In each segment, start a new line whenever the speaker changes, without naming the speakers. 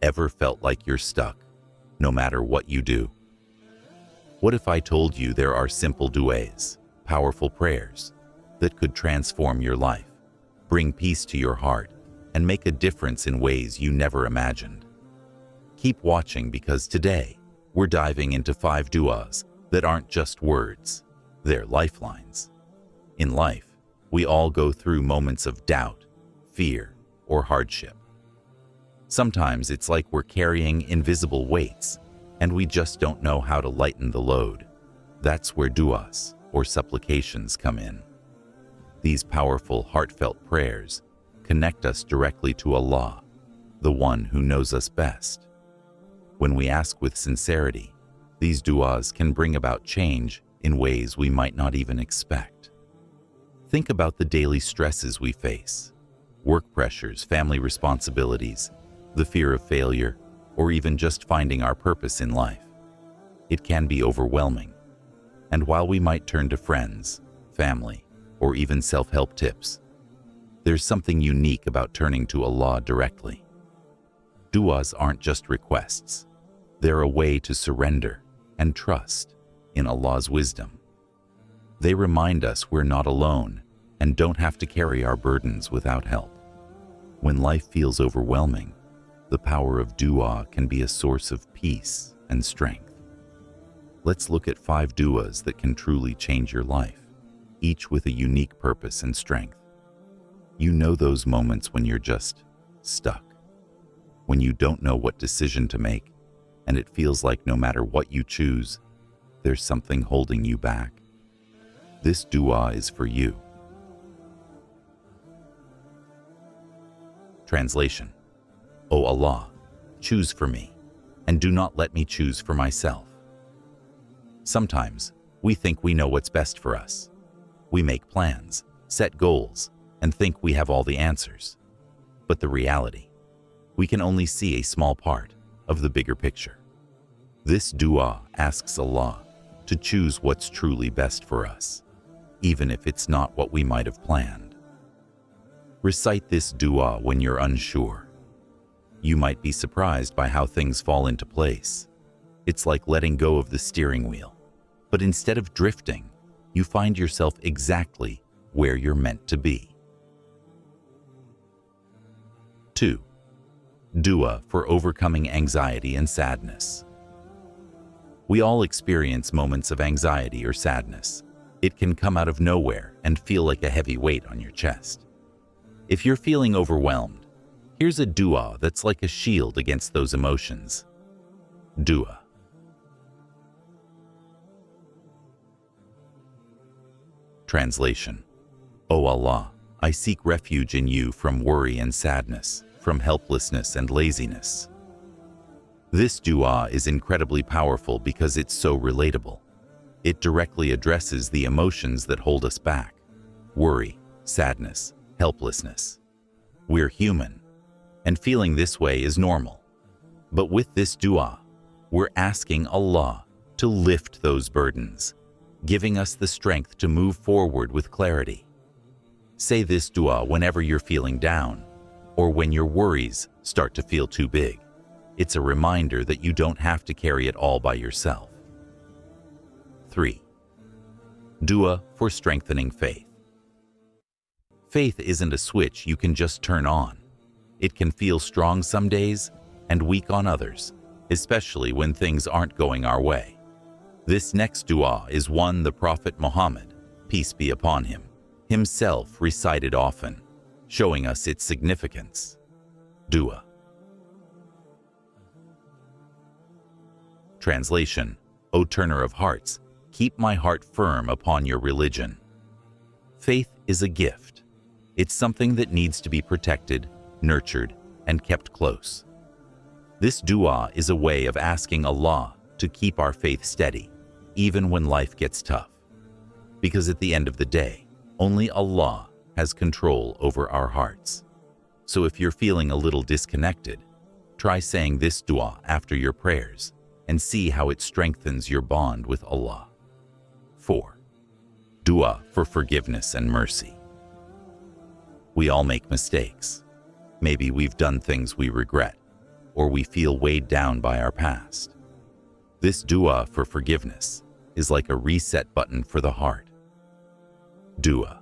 Ever felt like you're stuck, no matter what you do? What if I told you there are simple DUAS, powerful prayers, that could transform your life, bring peace to your heart, and make a difference in ways you never imagined? Keep watching, because today we're diving into 5 DUAs that aren't just words, they're lifelines. In life, we all go through moments of doubt, fear, or hardship. Sometimes it's like we're carrying invisible weights, and we just don't know how to lighten the load. That's where DUAS, or supplications, come in. These powerful, heartfelt prayers connect us directly to Allah, the one who knows us best. When we ask with sincerity, these DUAs can bring about change in ways we might not even expect. Think about the daily stresses we face: work pressures, family responsibilities, the fear of failure, or even just finding our purpose in life. It can be overwhelming. And while we might turn to friends, family, or even self-help tips, there's something unique about turning to Allah directly. DUAs aren't just requests. They're a way to surrender and trust in Allah's wisdom. They remind us we're not alone and don't have to carry our burdens without help. When life feels overwhelming, the power of DUA can be a source of peace and strength. Let's look at 5 DUAs that can truly change your life, each with a unique purpose and strength. You know those moments when you're just stuck, when you don't know what decision to make, and it feels like no matter what you choose, there's something holding you back. This DUA is for you. Translation: O Allah, choose for me, and do not let me choose for myself. Sometimes we think we know what's best for us. We make plans, set goals, and think we have all the answers. But the reality, we can only see a small part of the bigger picture. This DUA asks Allah to choose what's truly best for us, even if it's not what we might have planned. Recite this DUA when you're unsure. You might be surprised by how things fall into place. It's like letting go of the steering wheel, but instead of drifting, you find yourself exactly where you're meant to be. 2. DUA for overcoming anxiety and sadness. We all experience moments of anxiety or sadness. It can come out of nowhere and feel like a heavy weight on your chest. If you're feeling overwhelmed, here's a DUA that's like a shield against those emotions. DUA. Translation: O Allah, I seek refuge in you from worry and sadness, from helplessness and laziness. This DUA is incredibly powerful because it's so relatable. It directly addresses the emotions that hold us back: worry, sadness, helplessness. We're human, and feeling this way is normal. But with this DUA, we're asking Allah to lift those burdens, giving us the strength to move forward with clarity. Say this DUA whenever you're feeling down, or when your worries start to feel too big. It's a reminder that you don't have to carry it all by yourself. 3. DUA for strengthening faith. Faith isn't a switch you can just turn on. It can feel strong some days and weak on others, especially when things aren't going our way. This next DUA is one the Prophet Muhammad, peace be upon him, himself recited often, showing us its significance. DUA. Translation: O Turner of Hearts, keep my heart firm upon your religion. Faith is a gift. It's something that needs to be protected, nurtured, and kept close. This DUA is a way of asking Allah to keep our faith steady, even when life gets tough. Because at the end of the day, only Allah has control over our hearts. So if you're feeling a little disconnected, try saying this DUA after your prayers and see how it strengthens your bond with Allah. 4. DUA for forgiveness and mercy. We all make mistakes. Maybe we've done things we regret, or we feel weighed down by our past. This dua for forgiveness is like a reset button for the heart. Dua.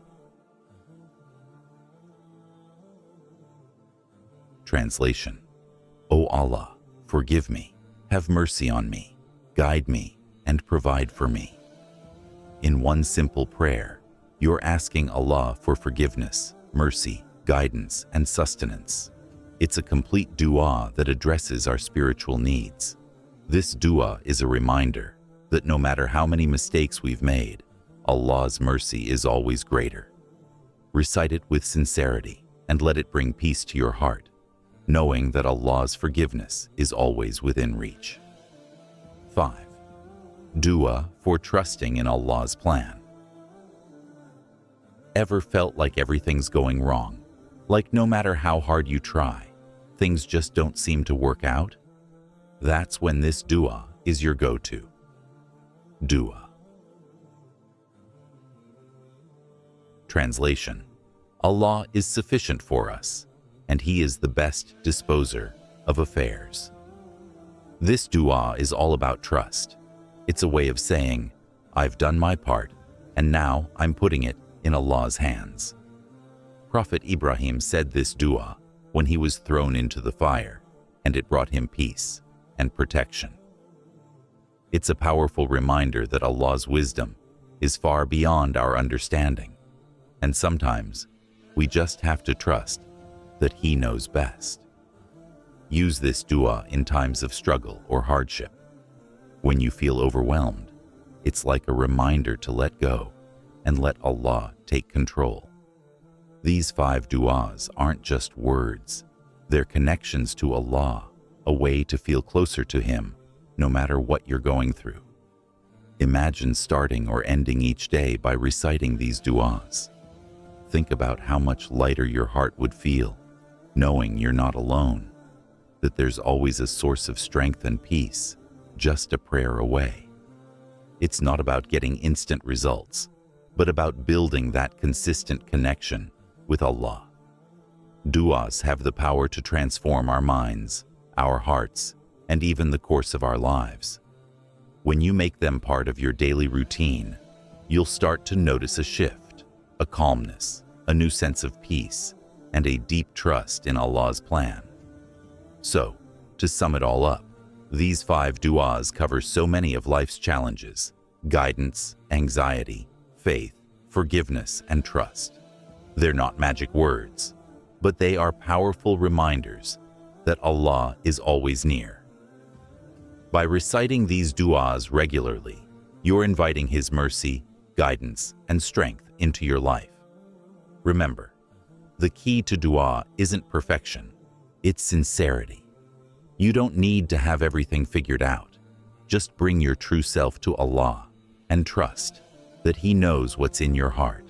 Translation: O Allah, forgive me, have mercy on me, guide me, and provide for me. In one simple prayer, you're asking Allah for forgiveness, mercy, guidance, and sustenance. It's a complete dua that addresses our spiritual needs. This dua is a reminder that no matter how many mistakes we've made, Allah's mercy is always greater. Recite it with sincerity and let it bring peace to your heart, knowing that Allah's forgiveness is always within reach. 5. Dua for trusting in Allah's plan. Ever felt like everything's going wrong? Like no matter how hard you try, things just don't seem to work out? That's when this dua is your go-to. Dua. Translation: Allah is sufficient for us, and He is the best disposer of affairs. This dua is all about trust. It's a way of saying, I've done my part, and now I'm putting it in Allah's hands. Prophet Ibrahim said this dua when he was thrown into the fire, and it brought him peace and protection. It's a powerful reminder that Allah's wisdom is far beyond our understanding, and sometimes we just have to trust that He knows best. Use this dua in times of struggle or hardship. When you feel overwhelmed, it's like a reminder to let go and let Allah take control. These 5 duas aren't just words, they're connections to Allah, a way to feel closer to Him no matter what you're going through. Imagine starting or ending each day by reciting these duas. Think about how much lighter your heart would feel, knowing you're not alone, that there's always a source of strength and peace, just a prayer away. It's not about getting instant results, but about building that consistent connection with Allah. Duas have the power to transform our minds, our hearts, and even the course of our lives. When you make them part of your daily routine, you'll start to notice a shift, a calmness, a new sense of peace, and a deep trust in Allah's plan. So, to sum it all up, these 5 duas cover so many of life's challenges: guidance, anxiety, faith, forgiveness, and trust. They're not magic words, but they are powerful reminders that Allah is always near. By reciting these duas regularly, you're inviting His mercy, guidance, and strength into your life. Remember, the key to dua isn't perfection, it's sincerity. You don't need to have everything figured out. Just bring your true self to Allah and trust that He knows what's in your heart.